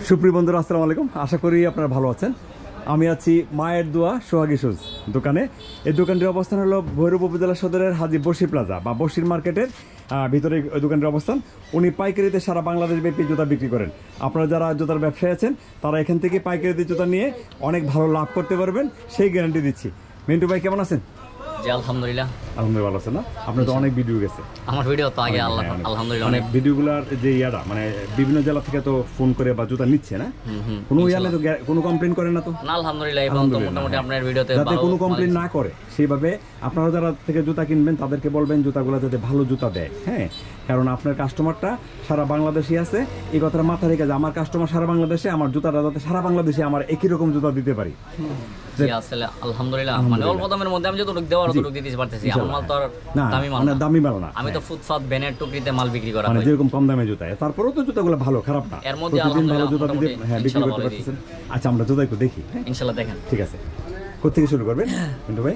সুপ্রিয় বন্ধুরা আসসালামু আলাইকুম, আশা করি আপনারা ভালো আছেন। আমি আছি মায়ের দোয়া সোহাগী শুজ দোকানে। এই দোকানটির অবস্থান হলো ভৈরব উপজেলা সদরের হাজী বশির প্লাজা বা বশির মার্কেটের ভিতরে ওই দোকানটির অবস্থান। উনি পাইকারিতে সারা বাংলাদেশ ব্যাপী জুতা বিক্রি করেন। আপনারা যারা জুতার ব্যবসায়ী আছেন তারা এখান থেকে পাইকারিতে জুতা নিয়ে অনেক ভালো লাভ করতে পারবেন, সেই গ্যারান্টি দিচ্ছি। মিন্টু ভাই কেমন আছেন? জি আলহামদুলিল্লাহ। আলহামদুলিল্লাহ ভালো আছেন না? আপনার তো অনেক ভিডিও গেছে। আমার ভিডিও তো আগে আলহামদুলিল্লাহ অনেক ভিডিওগুলোর যে ইয়াটা মানে বিভিন্ন জেলা থেকে তো ফোন করে বা জুতা নিচ্ছে না, কোনো ইয়ালে তো কোনো কমপ্লেইন করে না তো? না আলহামদুলিল্লাহ, এখন তো মোটামুটি আপনার ভিডিওতে যাতে কোনো কমপ্লেইন না করে সেইভাবে আপনারা যারা থেকে জুতা কিনবেন তাদেরকে বলবেন জুতাগুলো যাতে ভালো জুতা দেয়। হ্যাঁ, কারণ আপনার কাস্টমারটা সারা বাংলাদেশে আছে, এই কথাটা মাথায় রেখে যে আমার কাস্টমার সারা বাংলাদেশে, আমার জুতাটা যাতে সারা বাংলাদেশে আমার একই রকম জুতা দিতে পারি। আসলে আলহামদুলিল্লাহ, মানে অল্প দামের মধ্যে আমি যতটুকু দেওয়ার ততটুকু দিতে পারতেছি। আমার মাল তো আর দামি মাল না, দামি মাল না। আমি তো ফুটপাত ব্যানের টুকরিতে মাল বিক্রি করা মানে যেরকম কম দামে জুতা, তারপরেও তো জুতাগুলো ভালো, খারাপ না। এর মধ্যে ভালো জুতা দিতে বিক্রি করতে পারতেছেন। আচ্ছা, আমরা জুতা একটু দেখি ইনশাআল্লাহ। দেখেন, ঠিক আছে। কোথা থেকে শুরু করবেন মিন্টু ভাই?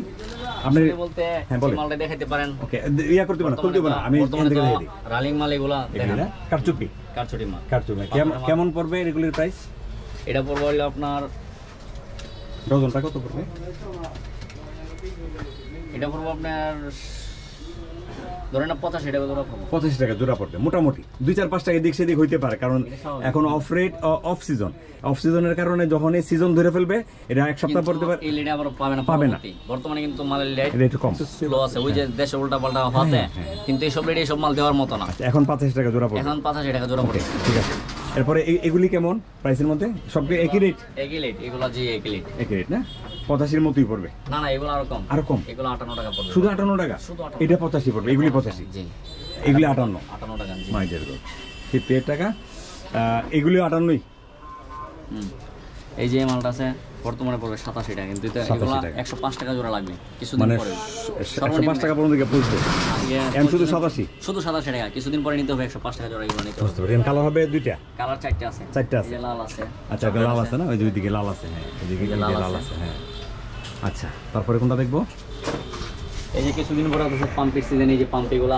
আপনি বলতে মালটা দেখাইতে পারেন। ওকে, ইয়া করতে পারেন, খুলতে পারেন। আমি এখান থেকে দেখাই দিই। রানিং মাল এগুলা দেখেন, কারচুপি মাল। কারচুপি কেমন পড়বে এগুলোর প্রাইস? এটা পড়বে হলো আপনার ডজনটা কত পড়বে? এটা পড়বে আপনার ধরেন না 85 টাকা জোড়া পড়বে। 85 টাকা জোড়া পড়বে মোটামুটি। 2-4-5 টাকা এদিক সেদিক হইতে পারে, কারণ এখন অফ রেট, অফ সিজনের কারণে যখন এই সিজন ধরে ফেলবে এটা এক সপ্তাহ পড়তে পারে। এই লেডা আবার পাবে না। বর্তমানে কিন্তু মালের রেট কম, স্লো আছে। ওই যে দেশে উল্টা পাল্টা হতে, কিন্তু এই সব রেট এই সব মাল দেওয়ার মতো না। এখন 85 টাকা জোড়া পড়বে। এখন 85 টাকা জোড়া পড়বে। ঠিক আছে। এরপরে এগুলি কেমন প্রাইসের মধ্যে? সব একই রেট? একই রেট। এগুলা জি একই রেট না? 85 এর মতোই পড়বে? না এগুলো আরো কম। এগুলো 58 টাকা পড়বে। শুধু 58 টাকা? এটা 85 পড়বে, এগুলি 85। জি, এগুলি 58 টাকা। জি, মাই ডিয়ার গড, 58 টাকা। এগুলি 58ই। এই যে মালটা আছে বর্তমানে পড়বে 87 টাকা, কিন্তু এগুলো 105 টাকা জোড়া লাগবে কিছুদিন পরে। 105 টাকা পর্যন্ত গিয়ে পৌঁছবে। শুধু 87 টাকা, কিছুদিন পরে নিতে হবে 105 টাকা জোড়া। এগুলো নিতে হবে। কালার হবে দুইটা? কালার 4টা আছে। লাল আছে। আচ্ছা, লাল আছে না? ওই যে ওইদিকে লাল আছে। হ্যাঁ, ওইদিকে লাল আছে। হ্যাঁ, আচ্ছা। তারপরে কোনটা দেখবো? এই যে কিছুদিন পরে আছে পাম্পের সিজন। এই যে পাম্পেগুলা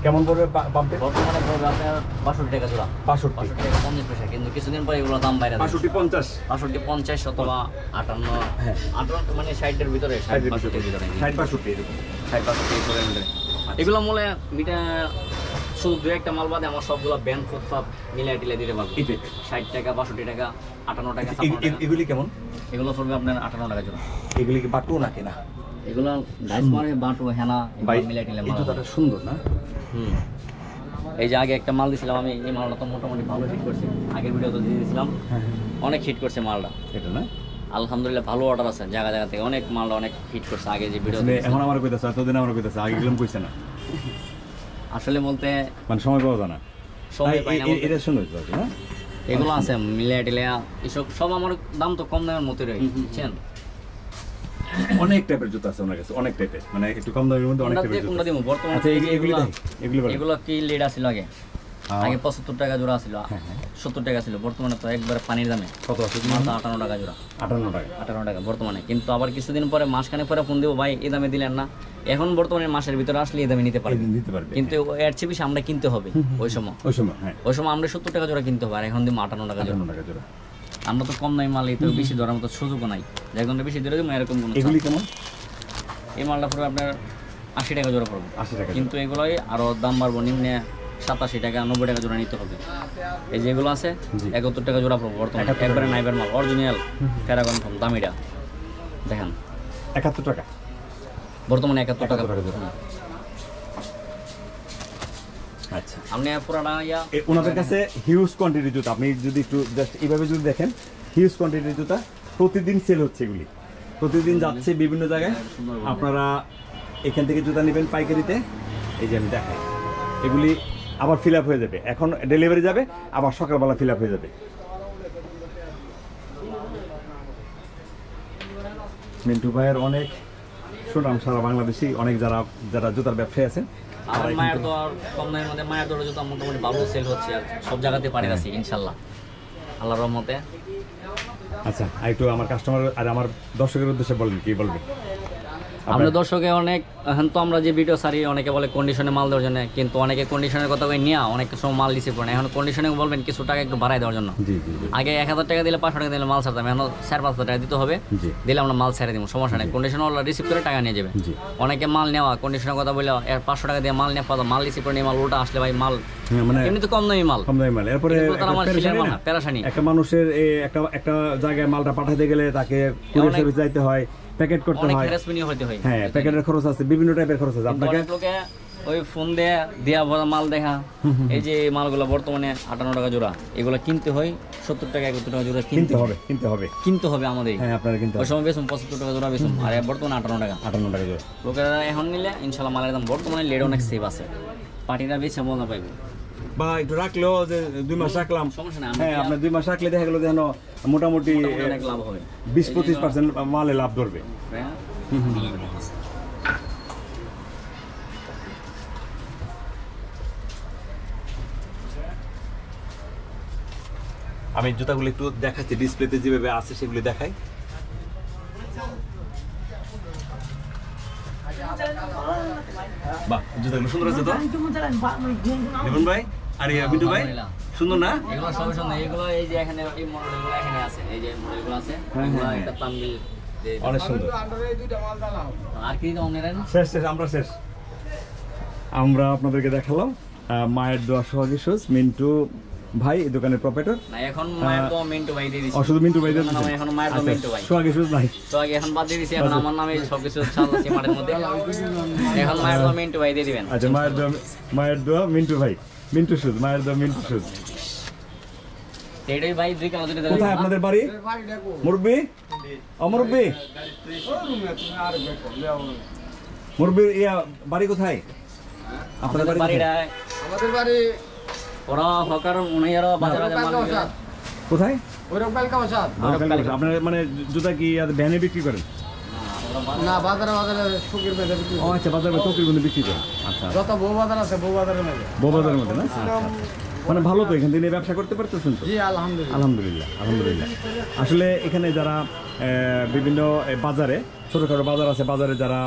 কেমন পড়বে পাম্পে? বর্তমানে পড়বে আপনার 62 টাকা জোড়া। 62 টাকা 50 পয়সা, কিন্তু কিছুদিন পরে এগুলো দাম বাইরে 65-50 50 অথবা 58 মানে 60 এর ভিতরে, 60-62 এর ভিতরে, 60-62 এরকম, 60-62 এর ভিতরে। এগুলো মূলে মিটা শুধু দুই একটা মাল বাদে আমার সবগুলো ব্যান্ড ফুটপাত মিলাই টিলাই দিতে পারবো। 60 টাকা, 62 টাকা, 58 টাকা। এগুলি কেমন? এগুলো পড়বে আপনার 58 টাকা জোড়া। এগুলি কি বাটু না কেনা? এগুলো ডাইস মারে বাটু হেনা মিলাই টিলাই। এই জুতাটা সুন্দর না? এই যে আগে একটা মাল দিয়েছিলাম আমি, এই মালটা তো মোটামুটি ভালো হিট করছে। আগের ভিডিও তো দিয়ে দিয়েছিলাম, অনেক হিট করছে মালটা। এটা না? আলহামদুলিল্লাহ ভালো অর্ডার আছে জায়গা থেকে, অনেক মালটা অনেক হিট করছে। আগে যে ভিডিও এখন আমার কইতাছে, এতদিন আমার কইতাছে, আগে গেলাম কইছে না। আসলে বলতে মানে সময় পাওয়া যায় না। এটা সুন্দর না? এগুলো আছে মিলিয়া টিলিয়া এসব সব আমার দাম তো কম দামের মতোই রয়েছে, বুঝছেন? অনেক টাইপের জুতা আছে ওনার কাছে, অনেক টাইপের, মানে একটু কম দামের মধ্যে অনেক টাইপের জুতা আছে। বর্তমানে এগুলো কি লেড আছিল আগে 75 টাকা জোড়া ছিল, 70 টাকা ছিল। বর্তমানে তো একবারে পানির দামে কত আছে? 58 টাকা জোড়া। 58 টাকা বর্তমানে। কিন্তু আবার কিছুদিন পরে, মাসখানেক পরে ফোন দেবো, ভাই এই দামে দিলেন না। এখন বর্তমানে মাসের ভিতরে আসলে এই দামে নিতে পারবে, কিন্তু এর চেয়ে বেশি আমরা কিনতে হবে। ওই সময় আমরা 70 টাকা জোড়া কিনতে হবে, আর এখন দিব 58 টাকা জোড়া। আমরা তো কম দামি মাল, এই তো বেশি ধরার মতো সুযোগও নাই। যখন বেশি ধরে দেবো এরকম কোনো। এগুলি কেমন? এই মালটা পড়বে আপনার 80 টাকা জোড়া পড়বে। 80 টাকা, কিন্তু এগুলোই আরো দাম বাড়বো। নিম্নে 87 টাকা, 90 টাকা জোড়া নিতে হবে। এই যেগুলো আছে 71 টাকা জোড়া পড়বে বর্তমানে। একবারে নাইবার মাল, অরিজিনাল প্যারাগন ফোম, দামিটা দেখেন। 71 টাকা বর্তমানে, 71 টাকা। আচ্ছা, আপনি পুরানা ওনাদের কাছে হিউজ কোয়ান্টিটির জুতা, আপনি যদি একটু জাস্ট এইভাবে যদি দেখেন, হিউজ কোয়ান্টিটির জুতা প্রতিদিন সেল হচ্ছে। এগুলি প্রতিদিন যাচ্ছে বিভিন্ন জায়গায়। আপনারা এখান থেকে জুতা নেবেন পাইকারিতে। এই যে আমি দেখাই, এগুলি আবার ফিল আপ হয়ে যাবে। এখন ডেলিভারি যাবে, আবার সকালবেলা ফিল আপ হয়ে যাবে। মিন্টু ভাইয়ের অনেক সুনাম সারা বাংলাদেশি, অনেক যারা জুতার ব্যবসায়ী আছেন। আমার মায়ের তো কম দামের মধ্যে মায়ের দৌড়ে জুতা মোটামুটি ভালো সেল হচ্ছে, আর সব জায়গাতে পারে আছে ইনশাল্লাহ, আল্লাহর রহমতে। আচ্ছা, একটু আমার কাস্টমার আর আমার দর্শকের উদ্দেশ্যে বলবেন, কি বলবেন? আমাদের দর্শকে অনেক এখন তো আমরা যে ভিডিও সারি অনেকে বলে কন্ডিশনে মাল দেওয়ার জন্য, কিন্তু অনেকে কন্ডিশনের কথা কই নিয়ে অনেক সময় মাল রিসিভ করে না। এখন কন্ডিশনে বলবেন কিছু টাকা একটু বাড়াই দেওয়ার জন্য। আগে 1000 টাকা দিলে 500 টাকা দিলে মাল ছাড়তাম, এখন 4-500 টাকা দিতে হবে, দিলে আমরা মাল ছেড়ে দিব, সমস্যা নেই। কন্ডিশনার রিসিভ করে টাকা নিয়ে যাবে। অনেকে মাল নেওয়া কন্ডিশনের কথা বলে 500 টাকা দিয়ে মাল নেওয়া, মাল রিসিভ করে নিয়ে মাল উল্টা আসলে ভাই মাল মানে এমনি তো কম দামি মাল। এরপরে একটা মানুষের একটা জায়গায় মালটা পাঠাতে গেলে তাকে কুরিয়ার সার্ভিস যাইতে হয়, প্যাকেট করতে হয়, হ্যাঁ প্যাকেটের খরচ আছে, বিভিন্ন টাইপের খরচ আছে। আপনাকে ওই ফোন দেয়া ভরা মাল দেখা, এই যে মালগুলো বর্তমানে 58 টাকা জোড়া, এগুলো কিনতে হয় 70 টাকা 71 টাকা জোড়া কিনতে হবে আমাদের। হ্যাঁ আপনারা কিনতে ওই সময় বেচুন 75 টাকা জোড়া বেচুন, আর বর্তমানে 58 টাকা জোড়া। লোকেরা এখন নিলে ইনশাল্লাহ মালের দাম বর্তমানে লেড অনেক সেভ আছে, পার্টিরা বেছে মজা পাইবে। বা একটু রাখলেও যে 2 মাস রাখলাম, সমস্যা নাই। হ্যাঁ আপনার 2 মাস রাখলে দেখা গেল যেন মোটামুটি অনেক লাভ হবে, 20-25% মালে লাভ ধরবে। আমি জুতাগুলো একটু দেখাচ্ছি, ডিসপ্লেতে যেভাবে আছে সেগুলো দেখাই। বাহ, জুতাগুলো সুন্দর আছে তো লিমন ভাই আর মিন্টু ভাই, সুন্দর না? এগুলো সবই সুন্দর। এগুলো এই যে এখানে এই মডেলগুলো এখানে আছে, এই যে মডেলগুলো আছে, এগুলো একটা তাম্বিল অনেক সুন্দর। আর কি দাম নেন? শেষ আমরা আপনাদেরকে দেখালাম মায়ের দোয়া সোহাগী শুজ, মিন্টু ভাই এই দোকানের প্রোপাইটর। না এখন মায়ের দোয়া মিন্টু ভাই দিয়ে দিছি। শুধু মিন্টু ভাই দিয়ে দিছি, এখন মায়ের দোয়া মিন্টু ভাই, সোহাগী শুজ নাই, সোহাগী এখন বাদ দিয়ে দিছি। এখন আমার নামে সবকিছু চালাচ্ছি মাঠের মধ্যে, এখন মায়ের দোয়া মিন্টু ভাই দিয়ে দিবেন। আচ্ছা, মায়ের দোয়া মিন্টু ভাই, মিন্টু শুজ, মায়ের দোয়া মিন্টু শুজ। এটাই ভাই 2 কালার দিতে দেন। কোথায় আপনাদের বাড়ি? মুরব্বি মুরব্বি বাড়ি কোথায় আপনাদের বাড়িটা? আমাদের বাড়ি ওরা হকার উনাইয়ার বাজারে কোথায়? আপনার মানে জুতা কি ভ্যানে বিক্রি করেন? না, বাজারে শুকির মধ্যে বিক্রি। ও আচ্ছা, বাজারে চৌকির মধ্যে বিক্রি করেন। আচ্ছা, যত বউ বাজার আছে বউ বাজারের মধ্যে না? মানে ভালো তো, এখান থেকে ব্যবসা করতে পারতেছেন তো? জি আলহামদুলিল্লাহ। আসলে এখানে যারা বিভিন্ন বাজারে, ছোটখাটো বাজার আছে, বাজারে যারা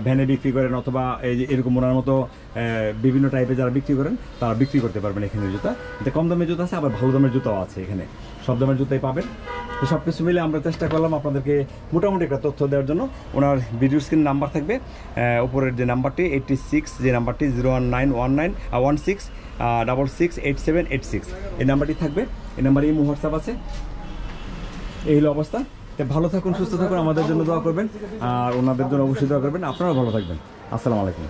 ভ্যানে বিক্রি করেন অথবা এই যে এরকম ওনার মতো বিভিন্ন টাইপের যারা বিক্রি করেন তারা বিক্রি করতে পারবেন এখানে জুতা। এটা কম দামের জুতা আছে, আবার ভালো দামের জুতাও আছে, এখানে সব দামের জুতাই পাবেন। তো সব কিছু মিলে আমরা চেষ্টা করলাম আপনাদেরকে মোটামুটি একটা তথ্য দেওয়ার জন্য। ওনার ভিডিও স্ক্রিন নাম্বার থাকবে, উপরের যে নাম্বারটি 86, যে নাম্বারটি 01916668786, এই নাম্বারটি থাকবে। এই নাম্বারে ইমো হোয়াটসঅ্যাপ আছে। এই হলো অবস্থা। ভালো থাকুন, সুস্থ থাকুন, আমাদের জন্য দোয়া করবেন, আর ওনাদের জন্য অবশ্যই দোয়া করবেন। আপনারাও ভালো থাকবেন। আসসালামু আলাইকুম।